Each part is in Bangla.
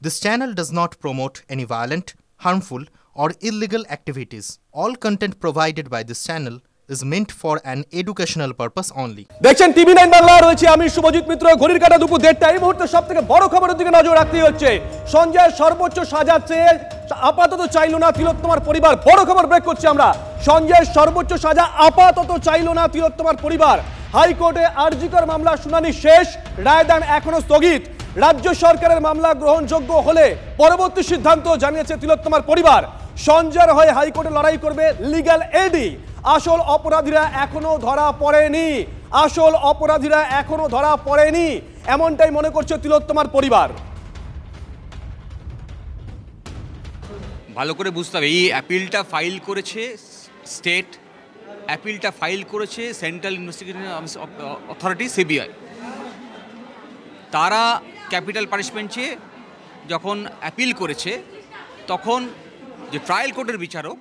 This channel does not promote any violent, harmful, or illegal activities. All content provided by this channel is meant for an educational purpose only. দেখছেন টিভি9 বাংলা, রয়েছে আমি শুভজিৎ মিত্র। ঘড়ির কাঁটা দুপুর 1:30। এই মুহূর্তে সবথেকে বড় খবরের দিকে নজর রাখতেই হচ্ছে। সঞ্জয় সর্বোচ্চ সাজা চেয়ে আপাতত চাইল না তিলোত্তমার পরিবার। বড় খবর ব্রেক করছি আমরা। সঞ্জয় সর্বোচ্চ সাজা আপাতত চাইল না তিলোত্তমার পরিবার। হাইকোর্টে আরজিকর মামলা শুনানি শেষ, রায়দান এখনো স্থগিত। রাজ্য সরকারের মামলা গ্রহণযোগ্য হলে পরবর্তী সিদ্ধান্ত জানিয়েছে তিলোত্তমার পরিবার। সঞ্জয়ের হয়ে হাইকোর্টে লড়াই করবে লিগ্যাল এডি। আসল অপরাধীরা এখনো ধরা পড়েনি, আসল অপরাধীরা এখনো ধরা পড়েনি, এমনটাই মনে করছে তিলোত্তমার পরিবার। ভালো করে বুঝতে হবে, এই অ্যাপিলটা ফাইল করেছে স্টেট, অ্যাপিলটা ফাইল করেছে সেন্ট্রাল ইনভেস্টিগেশন অথরিটি সিবিআই। তারা ক্যাপিটাল পানিশমেন্ট চেয়ে যখন অ্যাপিল করেছে, তখন যে ট্রায়াল কোর্টের বিচারক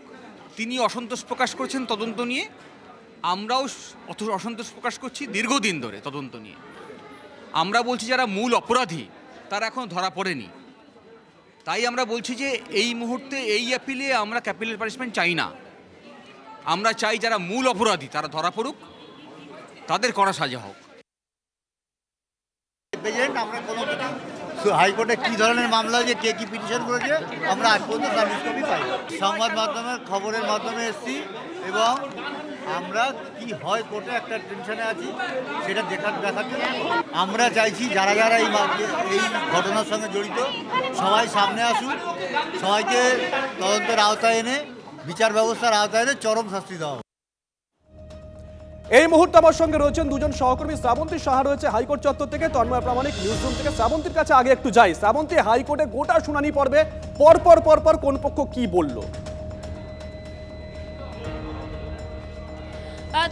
তিনি অসন্তোষ প্রকাশ করেছেন তদন্ত নিয়ে। আমরাও অসন্তোষ প্রকাশ করছি দীর্ঘদিন ধরে তদন্ত নিয়ে। আমরা বলছি যারা মূল অপরাধী তারা এখন ধরা পড়েনি, তাই আমরা বলছি যে এই মুহূর্তে এই অ্যাপিলে আমরা ক্যাপিটাল পানিশমেন্ট চাই না। আমরা চাই যারা মূল অপরাধী তারা ধরা পড়ুক, তাদের কড়া সাজা হোক। আমরা কোনো কিছু হাইকোর্টে কী ধরনের মামলা হয়েছে, কে কী পিটিশন করেছে, আমরা আজ পর্যন্ত সার্ভিস কপি পাই। সংবাদ মাধ্যমে খবরের মাধ্যমে এসেছি এবং আমরা কি হয় কোর্টে একটা টেনশনে আছি, সেটা দেখাতে আমরা চাইছি যারা যারা এই ঘটনার সঙ্গে জড়িত সবাই সামনে আসুক, সবাইকে তদন্তের আওতায় এনে বিচার ব্যবস্থার আওতায় এনে চরম শাস্তি দেওয়া। এই মুহূর্তে আমার সঙ্গে রয়েছেন দুজন সহকর্মী। শ্রাবন্তী সাহা রয়েছে হাইকোর্ট চত্বর থেকে, তন্ময় প্রামাণিক নিউজ রুম থেকে। শ্রাবন্তীর কাছে আগে একটু যাই। শ্রাবন্তী, হাইকোর্টে গোটা শুনানি পর্বে পরপর কোন পক্ষ কি বলল?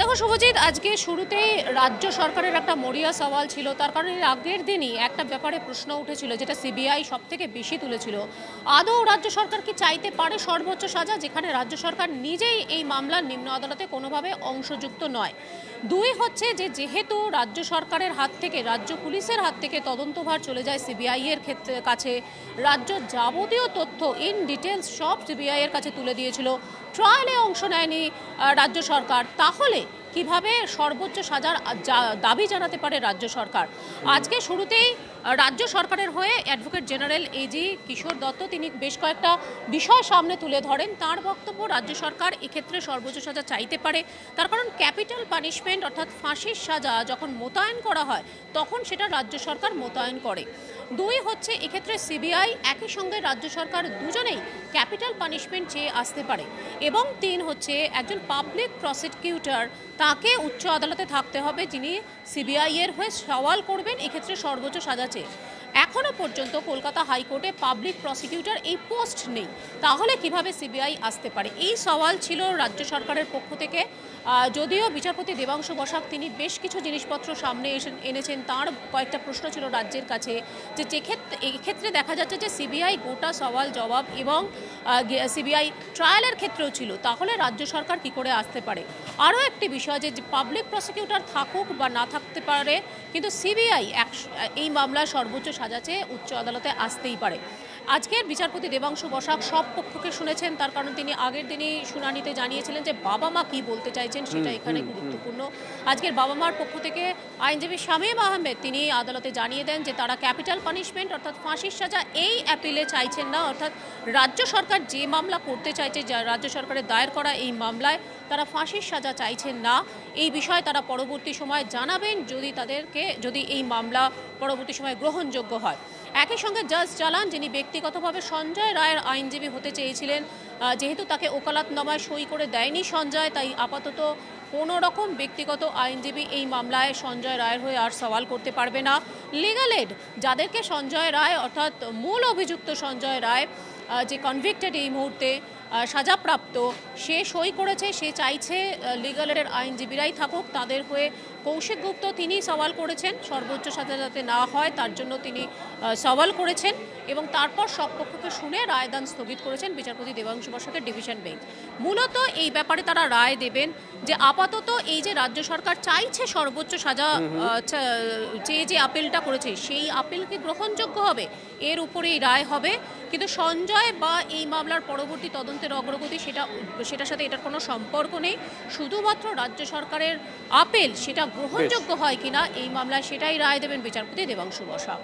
দেখো শুভজিৎ, আজকে শুরুতেই রাজ্য সরকারের একটা মরিয়া সওয়াল ছিল। তার কারণে আগের দিনই একটা ব্যাপারে প্রশ্ন উঠেছিল, যেটা সিবিআই সব থেকে বেশি তুলেছিল। আদৌ রাজ্য সরকার কি চাইতে পারে সর্বোচ্চ সাজা, যেখানে রাজ্য সরকার নিজেই এই মামলার নিম্ন আদালতে কোনোভাবে অংশযুক্ত নয়। দুই হচ্ছে যে যেহেতু রাজ্য সরকারের হাত থেকে, রাজ্য পুলিশের হাত থেকে তদন্তভার চলে যায় সিবিআই এর কাছে, রাজ্য যাবতীয় তথ্য ইন ডিটেলস সব সিবিআই এর কাছে তুলে দিয়েছিল, ট্রায়ালে অংশ নেয়নি রাজ্য সরকার, তাহলে কিভাবে সর্বোচ্চ সাজার দাবি জানাতে পারে রাজ্য সরকার? আজকে শুরুতেই রাজ্য সরকারের হয়ে অ্যাডভোকেট জেনারেল এজি কিশোর দত্ত তিনি বেশ কয়েকটা বিষয় সামনে তুলে ধরেন। তার বক্তব্য, রাজ্য সরকার এক্ষেত্রে সর্বোচ্চ সাজা চাইতে পারে, তার কারণ ক্যাপিটাল পানিশমেন্ট অর্থাৎ ফাঁসির সাজা যখন মোতায়েন করা হয় তখন সেটা রাজ্য সরকার মোতায়েন করে। দুই হচ্ছে এক্ষেত্রে সিবিআই একই সঙ্গে রাজ্য সরকার দুজনেই ক্যাপিটাল পানিশমেন্ট চেয়ে আসতে পারে। এবং তিন হচ্ছে একজন পাবলিক প্রসিকিউটর, তাকে উচ্চ আদালতে থাকতে হবে যিনি সিবিআই এর হয়ে সওয়াল করবেন এক্ষেত্রে সর্বোচ্চ সাজা চেয়ে। এখনো পর্যন্ত কলকাতা হাইকোর্টে পাবলিক প্রসিকিউটর এই পোস্ট নেই, তাহলে কিভাবে সিবিআই আসতে পারে? এই সওয়াল ছিল রাজ্য সরকারের পক্ষ থেকে। যদিও বিচারপতি দেবাংশু বসাক তিনি বেশ কিছু জিনিসপত্র সামনে এনেছেন, তার কয়েকটা প্রশ্ন ছিল রাজ্যের কাছে, যে এক্ষেত্রে দেখা যাচ্ছে যে সিবিআই গোটা সওয়াল জবাব এবং সিবিআই ট্রায়ালের ক্ষেত্রেও ছিল, তাহলে রাজ্য সরকার কি করে আসতে পারে? আরও একটি বিষয় যে পাবলিক প্রসিকিউটর থাকুক বা না থাকতে পারে, কিন্তু সিবিআই এই মামলায় সর্বোচ্চ সাজা চেয়ে উচ্চ আদালতে আসতেই পারে। আজকের বিচারপতি দেবাংশু বসাক সব পক্ষকে শুনেছেন, তার কারণ তিনি আগের দিনই শুনানিতে জানিয়েছিলেন যে বাবা মা কি বলতে চাইছেন সেটা এখানে গুরুত্বপূর্ণ। আজকের বাবা মার পক্ষ থেকে আইনজীবী শামীম আহমেদ তিনি আদালতে জানিয়ে দেন যে তারা ক্যাপিটাল পানিশমেন্ট অর্থাৎ ফাঁসির সাজা এই অ্যাপিলে চাইছেন না, অর্থাৎ রাজ্য সরকার যে মামলা করতে চাইছে, রাজ্য সরকারের দায়ের করা এই মামলায় তারা ফাঁসির সাজা চাইছেন না। এই বিষয়ে তারা পরবর্তী সময় জানাবেন যদি এই মামলা পরবর্তী সময় গ্রহণযোগ্য হয়। একই সঙ্গে জাজ জালান, যিনি ব্যক্তিগতভাবে সঞ্জয় রায়ের আইনজীবী হতে চেয়েছিলেন, যেহেতু তাকে ওকালতনামায় সই করে দেয়নি সঞ্জয়, তাই আপাতত কোনো রকম ব্যক্তিগত আইনজীবী এই মামলায় সঞ্জয় রায়ের হয়ে আর সওয়াল করতে পারবে না। লিগ্যাল এড, যাদেরকে সঞ্জয় রায় অর্থাৎ মূল অভিযুক্ত সঞ্জয় রায় যে কনভিক্টেড এই মুহূর্তে, সাজাপ্রাপ্ত, সে সই করেছে, সে চাইছে লিগাল এডের আইনজীবীরাই থাকুক তাদের হয়ে। কৌশিক গুপ্ত তিনি সওয়াল করেছেন সর্বোচ্চ সাজা যাতে না হয় তার জন্য তিনি সওয়াল করেছেন এবং তারপর সব পক্ষকে শুনে রায়দান স্থগিত করেছেন বিচারপতি দেবাংশু বসাকের ডিভিশন বেঞ্চ। মূলত এই ব্যাপারে তারা রায় দেবেন যে আপাতত এই যে রাজ্য সরকার চাইছে সর্বোচ্চ সাজা চেয়ে যে আপিলটা করেছে সেই আপিল কি গ্রহণযোগ্য হবে, এর উপরেই রায় হবে। কিন্তু সঞ্জয় বা এই মামলার পরবর্তী তদন্তের অগ্রগতি সেটার সাথে এটার কোনো সম্পর্ক নেই। শুধুমাত্র রাজ্য সরকারের আপিল সেটা গ্রহণযোগ্য হয় কিনা এই মামলায় সেটাই রায় দেবেন বিচারপতি দেবাংশু বসাক।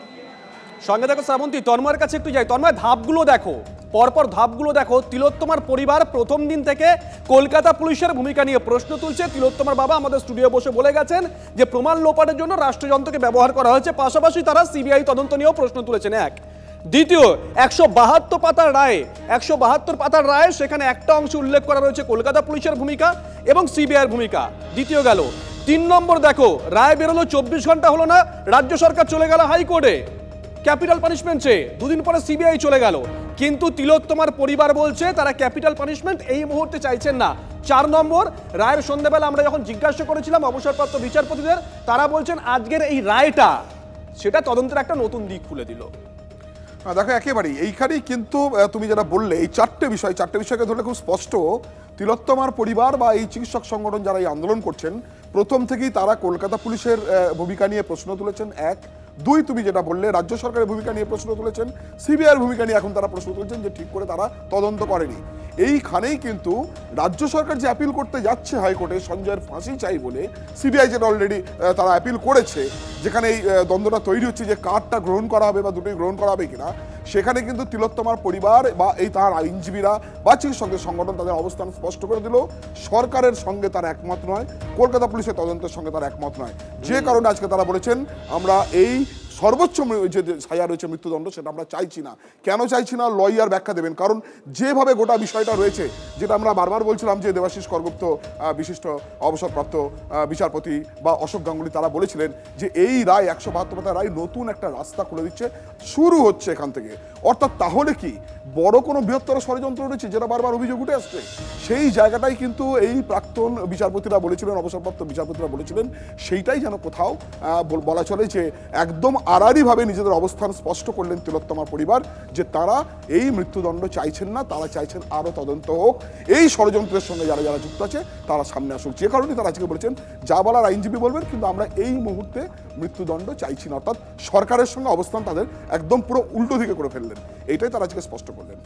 সঙ্গে দেখো শ্রাবন্তী, তন্ময়ের কাছে একটু যাই। তন্ময়, ধাপগুলো দেখো, পরপর ধাপগুলো দেখো। তিলোত্তমার পরিবার প্রথম দিন থেকে কলকাতা পুলিশের ভূমিকা নিয়ে প্রশ্ন তুলছে। তিলোত্তমার বাবা আমাদের স্টুডিও বসে বলে গেছেন যে প্রমাণ লোপাটের জন্য রাষ্ট্রযন্ত্রকে ব্যবহার করা হয়েছে। পাশাপাশি তারা সিবিআই তদন্ত নিয়েও প্রশ্ন তুলেছেন। এক, দ্বিতীয়, 172 পাতার রায় সেখানে একটা অংশ উল্লেখ করা রয়েছে কলকাতা পুলিশের ভূমিকা এবং সিবিআইয়ের ভূমিকা। দ্বিতীয় গেল। 3 নম্বর দেখো, রায় বেরোলো 24 ঘন্টা হলো না, রাজ্য সরকার চলে গেল হাইকোর্টে ক্যাপিটাল পানিশমেন্ট চেয়ে। 2 দিন পরে সিবিআই চলে গেল। কিন্তু তিলোত্তমার পরিবার বলছে তারা ক্যাপিটাল পানিশমেন্ট এই মুহূর্তে চাইছেন না। 4 নম্বর, রায়ের সন্ধ্যাবেলা আমরা যখন জিজ্ঞাসা করেছিলাম অবসরপ্রাপ্ত বিচারপতিদের, তারা বলছেন আজকের এই রায়টা সেটা তদন্তের একটা নতুন দিক খুলে দিল। দেখো, একেবারেই এইখানেই কিন্তু তুমি যেটা বললে এই চারটে বিষয়কে ধরলে খুব স্পষ্ট। তিলোত্তমার পরিবার বা এই চিকিৎসক সংগঠন যারা এই আন্দোলন করছেন প্রথম থেকেই তারা কলকাতা পুলিশের ভূমিকা নিয়ে প্রশ্ন তুলেছেন। 1, 2, তুমি যেটা বললে রাজ্য সরকারের ভূমিকা নিয়ে প্রশ্ন তুলেছেন, সিবিআইয়ের ভূমিকা নিয়ে এখন তারা প্রশ্ন তুলছেন যে ঠিক করে তারা তদন্ত করেনি। এইখানেই কিন্তু রাজ্য সরকার যে অ্যাপিল করতে যাচ্ছে হাইকোর্টে সঞ্জয়ের ফাঁসি চাই বলে, সিবিআই যেটা অলরেডি তারা অ্যাপিল করেছে, যেখানে এই দ্বন্দ্বটা তৈরি হচ্ছে যে কার্ডটা গ্রহণ করা হবে বা দুটোই গ্রহণ করা হবে কিনা, সেখানে কিন্তু তিলোত্তমার পরিবার বা এই তার আইনজীবীরা বা চিকিৎসকদের সংগঠন তাদের অবস্থান স্পষ্ট করে দিল। সরকারের সঙ্গে তারা একমত নয়, কলকাতা পুলিশের তদন্তের সঙ্গে তারা একমত নয়। যে কারণে আজকে তারা বলেছেন আমরা এই সর্বোচ্চ যে সাজা রয়েছে মৃত্যুদণ্ড সেটা আমরা চাইছি না। কেন চাইছি না, লয়ার ব্যাখ্যা দেবেন। কারণ যেভাবে গোটা বিষয়টা রয়েছে, যেটা আমরা বারবার বলছিলাম যে দেবাশিস করগুপ্ত বিশিষ্ট অবসরপ্রাপ্ত বিচারপতি বা অশোক গাঙ্গুলি তারা বলেছিলেন যে এই রায় 172 পাতার রায় নতুন একটা রাস্তা খুলে দিচ্ছে, শুরু হচ্ছে এখান থেকে। অর্থাৎ তাহলে কি বড় কোনো বৃহত্তর ষড়যন্ত্র রয়েছে যেটা বারবার অভিযোগ উঠে আসছে, সেই জায়গাটাই কিন্তু এই প্রাক্তন বিচারপতিরা বলেছিলেন, অবসরপ্রাপ্ত বিচারপতিরা বলেছিলেন। সেইটাই যেন কোথাও বলা চলে যে একদম আড়াআড়িভাবে নিজেদের অবস্থান স্পষ্ট করলেন তিলোত্তমার পরিবার যে তারা এই মৃত্যুদণ্ড চাইছেন না, তারা চাইছেন আরও তদন্ত হোক, এই ষড়যন্ত্রের সঙ্গে যারা যারা যুক্ত আছে তারা সামনে আসুক। যে কারণে তারা আজকে বলেছেন যা বলার আইনজীবী বলবেন, কিন্তু আমরা এই মুহূর্তে মৃত্যুদণ্ড চাইছি না। অর্থাৎ সরকারের সঙ্গে অবস্থান তাদের একদম পুরো উল্টো দিকে করে ফেললেন, এইটাই তারা আজকে স্পষ্ট করলেন।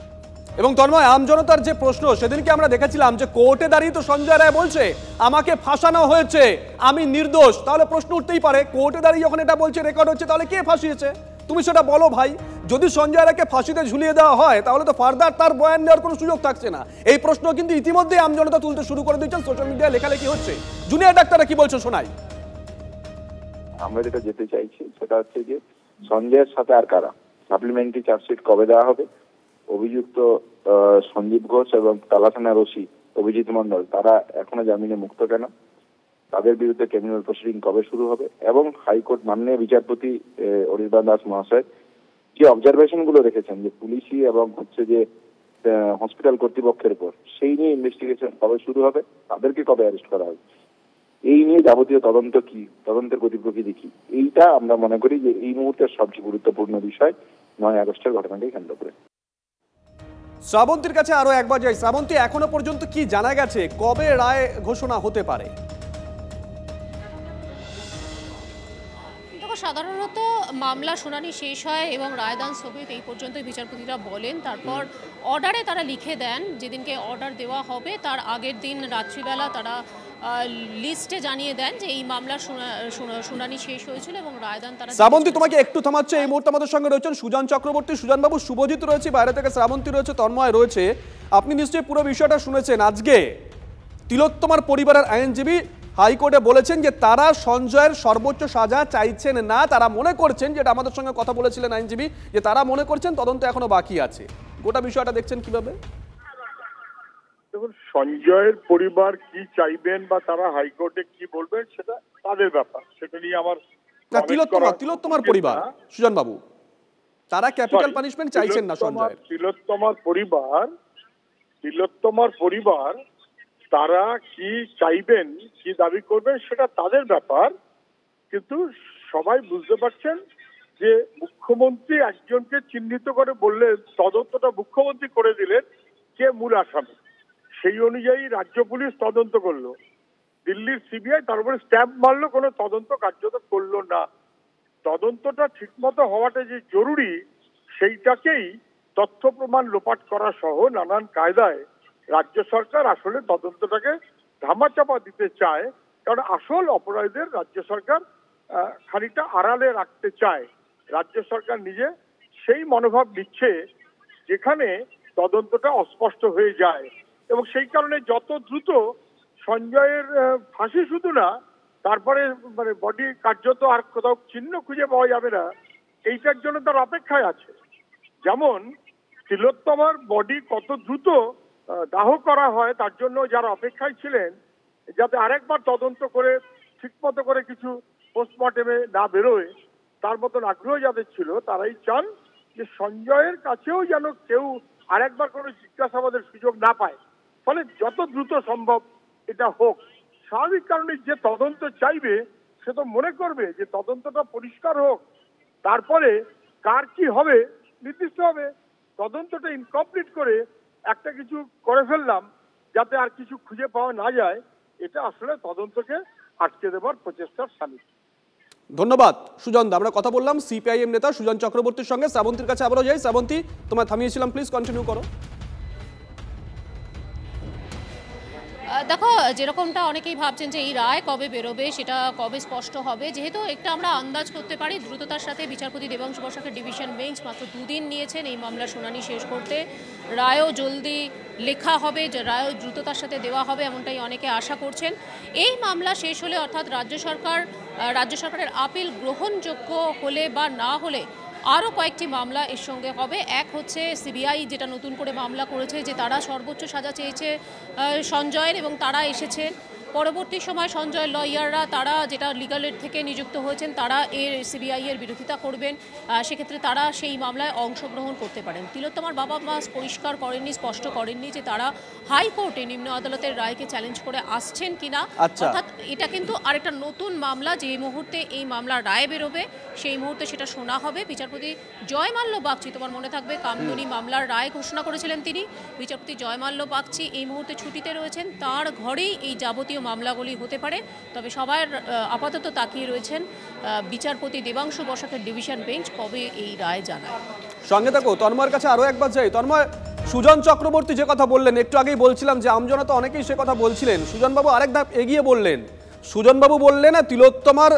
এবং তন্ময়, আমজনতার যে প্রশ্ন সেদিনকে আমরা দেখেছিলাম যে কোর্টে দাঁড়িয়ে তো সঞ্জয় রায় বলছে আমাকে ফাঁসানো হয়েছে, আমি নির্দোষ। তাহলে প্রশ্ন উঠতেই পারে, কোর্টে দাঁড়িয়ে যখন এটা বলছে, রেকর্ড হচ্ছে, তাহলে কে ফাঁসিয়েছে? তুমি সেটা বলো ভাই। যদি সঞ্জয় রায়কে ফাঁসিতে ঝুলিয়ে দেওয়া হয় তাহলে তো ফার্দার তার বয়ান দেওয়ার কোনো সুযোগ থাকছে না। এই প্রশ্ন কিন্তু ইতিমধ্যে আমজনতা তুলতে শুরু করে দিচ্ছেন, সোশ্যাল মিডিয়ায় লেখালেখি হচ্ছে। জুনিয়র ডাক্তাররা কি বলছো শোনাই। আমরা যেটা যেতে চাইছি সেটা হচ্ছে যে সঞ্জয়ের সাথে আর কারা, সাপ্লিমেন্টারি চার্জশিট কবে দেওয়া হবে, অভিযুক্ত সঞ্জীব ঘোষ এবং টালা থানার ওসি অভিজিৎ মন্ডল তারা এখনো জামিনে মুক্ত কেন, তাদের বিরুদ্ধে ক্রিমিনাল প্রসিডিং কবে শুরু হবে, এবং হাইকোর্ট মাননীয় বিচারপতি অনির্বাণ দাস মহাশয় যে অবজারভেশন গুলো রেখেছেন যে পুলিশি এবং হচ্ছে যে হসপিটাল কর্তৃপক্ষের উপর, সেই নিয়ে ইনভেস্টিগেশন কবে শুরু হবে, তাদেরকে কবে অ্যারেস্ট করা হবে, এই নিয়ে যাবতীয় তদন্ত কি, তদন্তের গতি প্রকৃতি কি, এইটা আমরা মনে করি যে এই মুহূর্তের সবচেয়ে গুরুত্বপূর্ণ বিষয় 9 আগস্টের ঘটনাকে কেন্দ্র করে। শ্রাবন্তীর কাছে আরো একবার যাই। শ্রাবন্তী, এখনো পর্যন্ত কি জানা গেছে কবে রায় ঘোষণা হতে পারে? সাধারণত মামলা শুনানি শেষ হয় এবং রায়দান স্থগিত এই পর্যন্তই বিচারপতিরা বলেন। তারপর অর্ডারে তারা লিখে দেন, যেদিনকে অর্ডার দেওয়া হবে তার আগের দিন রাত্রিবেলা তারা লিস্টে জানিয়ে দেন যে এই মামলার শুনানি শেষ হয়েছিল এবং রায়দান তারা। শ্রাবন্তী, তোমাকে একটু থামাচ্ছে। এই মুহূর্তে আমাদের সঙ্গে রয়েছেন সুজন চক্রবর্তী, সুজনবাবু, শুভজিৎ রয়েছে বাইরে থেকে, শ্রাবন্তী রয়েছে, তন্ময় রয়েছে। আপনি নিশ্চয়ই পুরো বিষয়টা শুনেছেন। আজকে তিলোত্তমার পরিবারের আইনজীবী হাইকোর্টে বলেছেন যে তারা সঞ্জয়ের সর্বোচ্চ সাজা চাইছেন না। তারা মনে করছেন, যেটা আমাদের সঙ্গে কথা বলেছিলেন আইনজীবী, যে তারা মনে করছেন তদন্ত এখনো বাকি আছে। গোটা বিষয়টা দেখছেন কিভাবে? দেখুন, সঞ্জয়ের পরিবার কি চাইবেন বা তারা হাইকোর্টে কি বলবেন সেটা তাদের ব্যাপার, সেটা নিয়ে আমার তিলোত্তমার পরিবার, সুজন বাবু, তারা ক্যাপিটাল পানিশমেন্ট চাইছেন না সঞ্জয়ের। তিলোত্তমার পরিবার তিলোত্তমার পরিবার তারা কি চাইবেন, কি দাবি করবেন সেটা তাদের ব্যাপার, কিন্তু সবাই বুঝতে পারছেন যে মুখ্যমন্ত্রী একজনকে চিহ্নিত করে বললেন, তদন্তটা মুখ্যমন্ত্রী করে দিলেন কে মূল আসামি, সেই অনুযায়ী রাজ্য পুলিশ তদন্ত করলো, দিল্লির সিবিআই তার উপরে স্ট্যাম্প মারলো, কোনো তদন্ত কার্যত করলো না। তদন্তটা ঠিকমতো হওয়াটা যে জরুরি সেইটাকেই তথ্য প্রমাণ লোপাট করা সহ নানান কায়দায় রাজ্য সরকার আসলে তদন্তটাকে ধামাচাপা দিতে চায়, কারণ আসল অপরাধীদের রাজ্য সরকার খানিকটা আড়ালে রাখতে চায়। রাজ্য সরকার নিজে সেই মনোভাব নিচ্ছে যেখানে তদন্তটা অস্পষ্ট হয়ে যায়, এবং সেই কারণে যত দ্রুত সঞ্জয়ের ফাঁসি শুধু না, তারপরে মানে বডি কার্যত আর কোথাও চিহ্ন খুঁজে পাওয়া যাবে না, এইটার জন্য তার অপেক্ষায় আছে। যেমন তিলোত্তমার বডি কত দ্রুত দাহ করা হয় তার জন্য যারা অপেক্ষায় ছিলেন, যাতে আরেকবার তদন্ত করে ঠিকমতো করে কিছু পোস্টমর্টেমে না বেরোয়, তার মতন আগ্রহ যাদের ছিল তারাই চান যে সঞ্জয়ের কাছেও যেন কেউ আরেকবার কোনো জিজ্ঞাসাবাদের সুযোগ না পায়, ফলে যত দ্রুত সম্ভব এটা হোক। স্বাভাবিক কারণে যে তদন্ত চাইবে সে তো মনে করবে যে তদন্তটা পরিষ্কার হোক, তারপরে কার কি হবে নির্দিষ্ট হবে। তদন্তটা ইনকমপ্লিট করে একটা কিছু করে ফেললাম যাতে আর কিছু খুঁজে পাওয়া না যায়, এটা আসলে তদন্তকে আটকে দেবার প্রচেষ্টার সামিল। ধন্যবাদ সুজন দা। আমরা কথা বললাম সিপিআইএম নেতা সুজন চক্রবর্তীর সঙ্গে। শ্রাবন্তীর কাছে আবারও যাই। শ্রাবন্তী, তোমায় থামিয়েছিলাম, প্লিজ কন্টিনিউ করো। দেখো, যেরকমটা অনেকেই ভাবছেন যে এই রায় কবে বেরোবে, সেটা কবে স্পষ্ট হবে, যেহেতু একটা আমরা আন্দাজ করতে পারি দ্রুততার সাথে বিচারপতি দেবাংশু বসাকের ডিভিশন বেঞ্চ মাত্র 2 দিন নিয়েছেন এই মামলার শুনানি শেষ করতে। রায়ও জলদি লেখা হবে, যে রায়ও দ্রুততার সাথে দেওয়া হবে, এমনটাই অনেকে আশা করছেন। এই মামলা শেষ হলে, অর্থাৎ রাজ্য সরকারের আপিল গ্রহণযোগ্য হলে বা না হলে আরও কয়েকটি মামলা এর সঙ্গে হবে। এক হচ্ছে সিবিআই যেটা নতুন করে মামলা করেছে যে তারা সর্বোচ্চ সাজা চেয়েছে সঞ্জয়ের, এবং তারা এসেছেন। পরবর্তী সময় সঞ্জয়ের লয়াররা, তারা যেটা লিগাল এড থেকে নিযুক্ত হয়েছেন, তারা সিবিআই এর বিরোধিতা করবেন, সেক্ষেত্রে তারা সেই মামলায় অংশগ্রহণ করতে পারেন। তিলোত্তমার বাবা মা পরিষ্কার করেননি, স্পষ্ট করেননি যে তারা হাইকোর্টে নিম্ন আদালতের রায়কে চ্যালেঞ্জ করে আসছেন কিনা। অর্থাৎ এটা কিন্তু আরেকটা নতুন মামলা, যে মুহূর্তে এই মামলার রায় বেরোবে সেই মুহূর্তে সেটা শোনা হবে। বিচারপতি জয়মাল্য বাগচি, তোমার মনে থাকবে কামদুনি মামলার রায় ঘোষণা করেছিলেন তিনি। বিচারপতি জয়মাল্য বাগচি এই মুহূর্তে ছুটিতে রয়েছেন, তার ঘরেই এই যাবতীয় মামলাগুলি হতে পারে। তবে সবার আপাতত তাকিয়ে রয়েছেন বিচারপতি দেবাংশু বসাকের ডিভিশন বেঞ্চ কবে এই রায় জানায়। সঙ্গে থাকো, তন্ময়ের কাছে আরো একবার যাই। তন্ময়, সুজন চক্রবর্তী যে কথা বললেন, একটু আগেই বলছিলাম যে আমজনতা অনেকেই সে কথা বলছিলেন, সুজনবাবু আরেক ধাপ এগিয়ে বললেন। সুজনবাবু বললেন তিলোত্তমার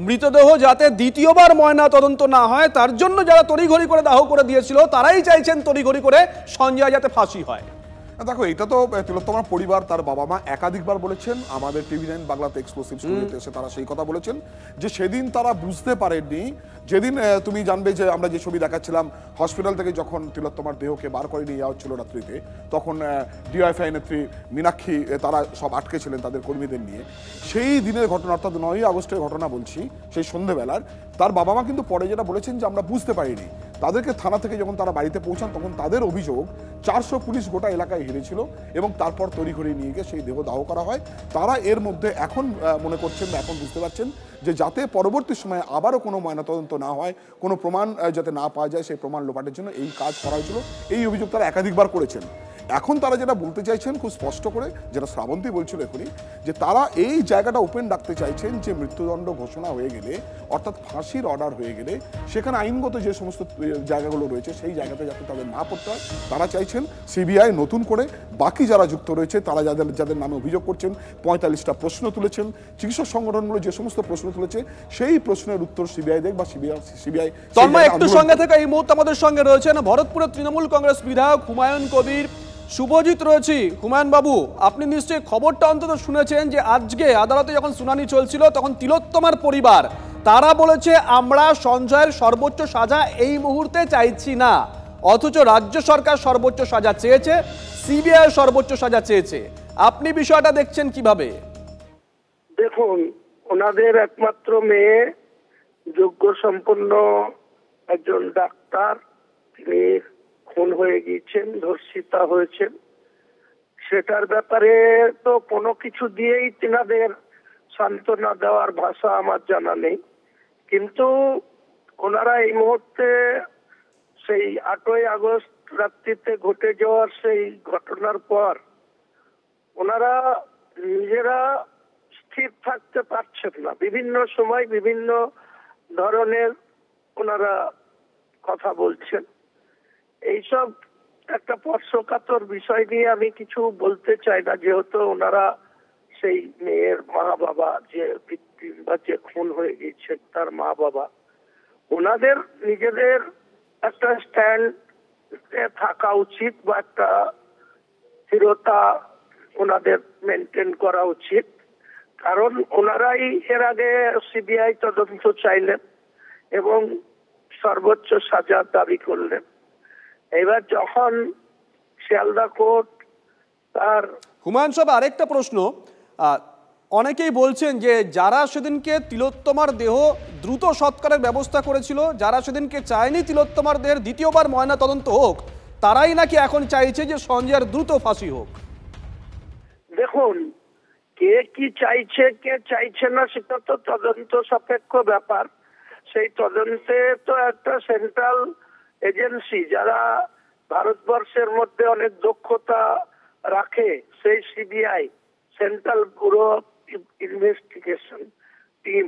মৃতদেহ যাতে দ্বিতীয়বার ময়না তদন্ত না হয় তার জন্য যারা তড়িঘড়ি করে দাহ করে দিয়েছিল তারাই চাইছেন তড়িঘড়ি করে সঞ্জয় যাতে ফাঁসি হয়। দেখো, এটা তো তিলোত্তমার পরিবার, তার বাবা মা একাধিকবার বলেছেন, আমাদের TV9 বাংলাতে এক্সক্লুসিভ স্টুডিওতে এসে তারা সেই কথা বলেছেন যে সেদিন তারা বুঝতে পারেননি, যেদিন তুমি জানবে যে আমরা যে ছবি দেখাচ্ছিলাম হসপিটাল থেকে যখন তিলোত্তমার দেহকে বার করে নিয়ে যাওয়া হচ্ছিল রাত্রিতে, তখন ডিওএফআই নেত্রী মীনাক্ষী তারা সব আটকে ছিলেন তাদের কর্মীদের নিয়ে। সেই দিনের ঘটনা, অর্থাৎ 9ই আগস্টের ঘটনা বলছি, সেই সন্ধ্যেবেলার তার বাবা মা কিন্তু পরে যেটা বলেছেন যে আমরা বুঝতে পারিনি। তাদেরকে থানা থেকে যখন তারা বাড়িতে পৌঁছান তখন তাদের অভিযোগ 400 পুলিশ গোটা এলাকায় ঘিরেছিল এবং তারপর তড়িঘড়ি নিয়ে গিয়ে সেই দেহ দাহ করা হয়। তারা এর মধ্যে এখন মনে করছেন, এখন বুঝতে পারছেন যে যাতে পরবর্তী সময়ে আবারও কোনো ময়নাতদন্ত না হয়, কোনো প্রমাণ যাতে না পাওয়া যায়, সেই প্রমাণ লোপাটের জন্য এই কাজ করা হয়েছিল। এই অভিযোগ তারা একাধিকবার করেছেন। এখন তারা যেটা বলতে চাইছেন খুব স্পষ্ট করে, যেটা শ্রাবন্তী বলছিল এখনই, যে তারা এই জায়গাটা ওপেন রাখতে চাইছেন যে মৃত্যুদণ্ড ঘোষণা হয়ে গেলে, অর্থাৎ ফাঁসির অর্ডার হয়ে গেলে, সেখানে আইনগত যে সমস্ত জায়গাগুলো রয়েছে সেই জায়গাতে যাতে তাদের না পড়তে হয়। তারা চাইছেন সিবিআই নতুন করে বাকি যারা যুক্ত রয়েছে, তারা যাদের নামে অভিযোগ করছেন, 45টা প্রশ্ন তুলেছেন, চিকিৎসক সংগঠনগুলো যে সমস্ত প্রশ্ন তুলেছে সেই প্রশ্নের উত্তর সিবিআই দেখ বা সিবিআই। তন্ময়, একটু সঙ্গে থেকে এই মুহূর্তে আমাদের সঙ্গে রয়েছেন ভরতপুরের তৃণমূল কংগ্রেস বিধায়ক হুমায়ুন কবির। শুভজিৎ রয়েছি। হুমায়ুন বাবু, আপনি নিশ্চয়ই খবরটা অন্তত শুনেছেন যে আজকে আদালতে যখন শুনানি চলছিল তখন তিলোত্তমার পরিবার তারা বলেছে আমরা সঞ্জয়ের সর্বোচ্চ সাজা এই মুহূর্তে চাইছি না, অথচ রাজ্য সরকার সর্বোচ্চ সাজা চেয়েছে, সিবিআই সর্বোচ্চ সাজা চেয়েছে। আপনি বিষয়টা দেখছেন কিভাবে? দেখুন, ওনাদের একমাত্র মেয়ে যোগ্য সম্পন্ন একজন ডাক্তার, তিনি খুন হয়ে গিয়েছেন, ধর্ষিতা হয়েছেন সেটার ব্যাপারে তো কোনো কিছু দিয়েই তিনাদের সান্ত্বনা দেওয়ার ভাষা আমার জানা নেই, কিন্তু ওনারা এই মুহূর্তে সেই 8ই আগস্ট রাত্রিতে ঘটে যাওয়ার সেই ঘটনার পর ওনারা নিজেরা স্থির থাকতে পারছেন না। বিভিন্ন সময় বিভিন্ন ধরনের ওনারা কথা বলছেন। এইসব একটা স্পর্শকাতর বিষয় নিয়ে আমি কিছু বলতে চাই না, যেহেতু ওনারা সেই মেয়ের মা বাবা, যে ভিকটিম বা যে খুন হয়ে গিয়েছেন তার মা বাবা, ওনাদের নিজেদের একটা স্ট্যান্ড থাকা উচিত বা একটা স্থিরতা ওনাদের মেনটেন করা উচিত। কারণ ওনারাই এর আগে সিবিআই তদন্ত চাইলেন এবং সর্বোচ্চ সাজা দাবি করলেন। এবার যখন শিয়ালদা কোর্ট তার হুমায়ুন সাহেব, আরেকটা প্রশ্ন, অনেকেই বলছেন যে যারা সেদিনকে তিলোত্তমার দেহ দ্রুত সৎকারের ব্যবস্থা করেছিল, যারা সেদিনকে চায়নি তিলোত্তমার দেহের দ্বিতীয়বার ময়না তদন্ত হোক, তারাই নাকি এখন চাইছে যে সঞ্জয়ের দ্রুত ফাঁসি হোক। দেখুন, কে কি চাইছে কে চাইছে না সেটা তো তদন্ত সাপেক্ষ ব্যাপার। সেই তদন্তে তো একটা সেন্ট্রাল এজেন্সি যারা ভারতবর্ষের মধ্যে অনেক দক্ষতা রাখে, সেই CBI, central bureau investigation team,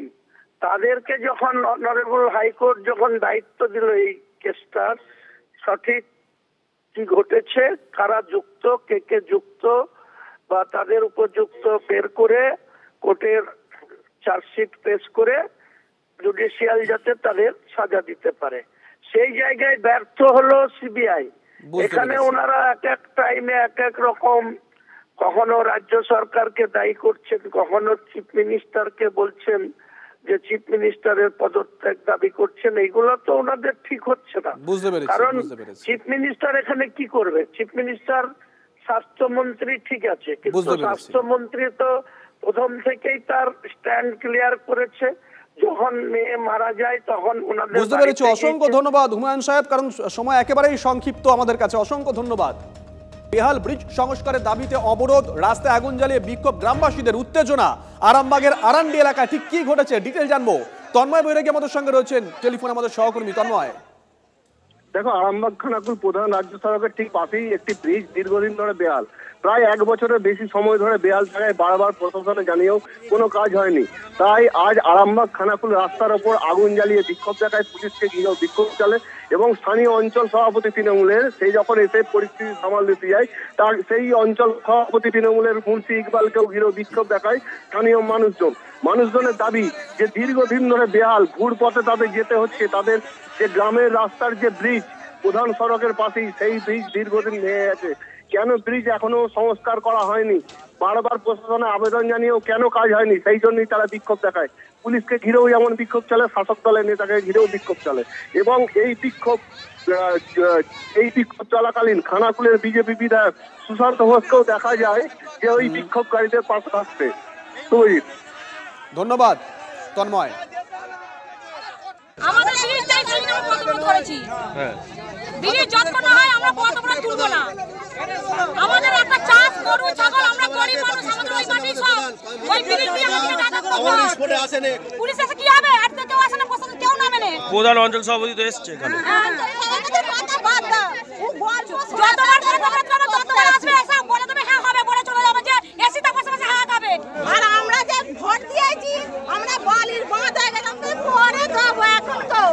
তাদেরকে যখন অনারেবল হাইকোর্ট যখন দায়িত্ব দিল এই কেসটার সঠিক কি ঘটেছে, কারা যুক্ত, কে কে যুক্ত বা তাদের উপযুক্ত বের করে কোর্টের চার্জশিট পেশ করে জুডিশিয়াল যাতে তাদের সাজা দিতে পারে, সেই জায়গায় ব্যর্থ হলো সিবিআই। এখানে ওনারা এক এক টাইমে এক এক রকম, কখনো রাজ্য সরকারকে দায়ী করছেন, কখনো চিফ মিনিস্টারকে বলছেন যে চিফ মিনিস্টারের পদত্যাগ দাবি করছেন। এইগুলো তো ওনাদের ঠিক হচ্ছে না। কারণ চিফ মিনিস্টার এখানে কি করবে? চিফ মিনিস্টার স্বাস্থ্যমন্ত্রী ঠিক আছে, কিন্তু স্বাস্থ্যমন্ত্রী তো প্রথম থেকেই তার স্ট্যান্ড ক্লিয়ার করেছে। যখন মেয়ে মারা যায় তখন ওনাদের বুঝতে পেরেছি। অসংখ্য ধন্যবাদ হুমায়ুন সাহেব, কারণ সময় একেবারেই সংক্ষিপ্ত আমাদের কাছে। অসংখ্য ধন্যবাদ। বেহাল ব্রিজ সংস্কারের দাবিতে অবরোধ, রাস্তায় আগুন জ্বালিয়ে বিক্ষোভ, গ্রামবাসীদের উত্তেজনা। আরামবাগের আরান্ডি এলাকায় ঠিক কি ঘটেছে ডিটেল জানবো। তন্ময় বৈরাগী আমাদের সঙ্গে রয়েছেন টেলিফোনে, আমাদের সহকর্মী। তন্ময়, দেখো, আরামবাগ খানাকুল প্রধান রাজ্য সড়কের ঠিক পাশেই একটি ব্রিজ দীর্ঘদিন ধরে বেহাল। প্রায় 1 বছরের বেশি সময় ধরে বেহাল থাকায় বারবার প্রশাসনে জানিয়েও কোনো কাজ হয়নি। তাই আজ আরামবাগ খানাকুল রাস্তার ওপর আগুন জ্বালিয়ে বিক্ষোভ দেখায় পুলিশকে ঘিরেও বিক্ষোভ চলে এবং স্থানীয় অঞ্চল সভাপতি তৃণমূলের সেই যখন এসে পরিস্থিতি সামাল দিতে যায়, তার সেই অঞ্চল সভাপতি তৃণমূলের মুন্সি ইকবালকেও ঘিরেও বিক্ষোভ দেখায় স্থানীয় মানুষজনের দাবি যে দীর্ঘদিন ধরে বেহাল, ঘুরপথে তাদের যেতে হচ্ছে। তাদের যে গ্রামের রাস্তার যে ব্রিজ প্রধান সড়কের পাশেই, সেই ব্রিজ দীর্ঘদিন ভেঙে গেছে। কেন ব্রিজ এখনো সংস্কার করা হয়নি, বারবার প্রশাসনে আবেদন জানিয়েও কেন কাজ হয়নি, সেই জন্যই তারা বিক্ষোভ দেখায়। পুলিশকে ঘিরেও যেমন বিক্ষোভ চলে, শাসক দলের নেতাকে ঘিরেও বিক্ষোভ চলে। এবং এই বিক্ষোভ চলাকালীন খানাকুলের বিজেপি বিধায়ক সুশান্ত ঘোষকেও দেখা যায় যে ওই বিক্ষোভকারীদের পাশে আসছে। ধন্যবাদ তন্ময়। আমাদের ব্রিজ চাই, সেই জন্য প্রতিরোধ করেছি। ব্রিজ যতক্ষণ না হয় আমরা প্রতিরোধ তুলবো না। আমাদের একটা চাষ, গরু ছাগল, আমরা গরিব মানুষ, আমাদের ওই মাটি সব ওই ব্রিজ দিয়ে আমাদের দাদা করতে আসে না। পুলিশ এসে কি হবে? আর তো কেউ আসে না, প্রশাসন কেউ নামে না। প্রধান অঞ্চল সভাপতি তো এসছে এখানে। আমাদের কথা বাদ দাও, যতবার ততবার আসবে, এসে বলে দেবে হ্যাঁ হবে, বলে চলে যাবে যে এসি তা বসে বসে হ্যাঁ খাবে। আর আমরা যে ভোট দিয়েছি, আমরা বালির বাঁধ হয়ে গেলাম, পরে দেবো এখন তো,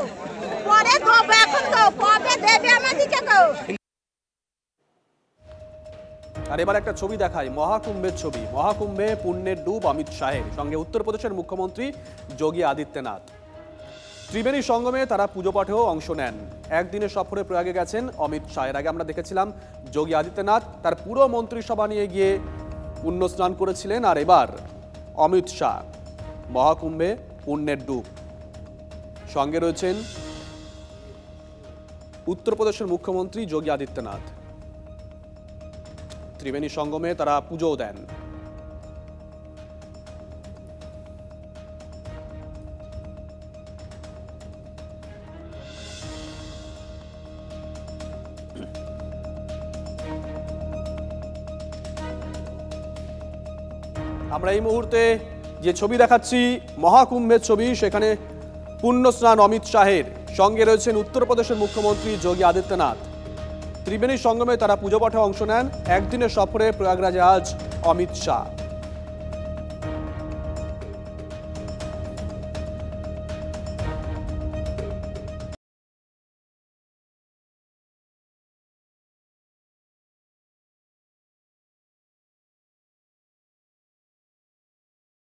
পরে দেবো এখন তো, কবে দেবে আমাদেরকে তো। আর এবার একটা ছবি দেখাই, মহাকুম্ভের ছবি। মহাকুম্ভে পুণ্যের ডুব অমিত শাহের সঙ্গে উত্তরপ্রদেশের মুখ্যমন্ত্রী যোগী আদিত্যনাথ। ত্রিবেণী সঙ্গমে তারা পুজো পাঠেও অংশ নেন। একদিনের সফরে প্রয়াগে গেছেন অমিত শাহের। আগে আমরা দেখেছিলাম যোগী আদিত্যনাথ তার পুরো মন্ত্রিসভা নিয়ে গিয়ে পুণ্য স্নান করেছিলেন। আর এবার অমিত শাহ মহাকুম্ভে পুণ্যের ডুব। সঙ্গে রয়েছেন উত্তরপ্রদেশের মুখ্যমন্ত্রী যোগী আদিত্যনাথ। ত্রিবেণী সঙ্গমে তারা পুজো দেন। আমরা এই মুহূর্তে যে ছবি দেখাচ্ছি মহাকুম্ভের ছবি, সেখানে পুণ্য স্নান অমিত শাহের, সঙ্গে রয়েছেন উত্তরপ্রদেশের মুখ্যমন্ত্রী যোগী আদিত্যনাথ। ত্রিবেণী সঙ্গমে তারা পুজো পাঠে অংশ নেন। একদিনের সফরে প্রয়াগরাজে আজ অমিত শাহ।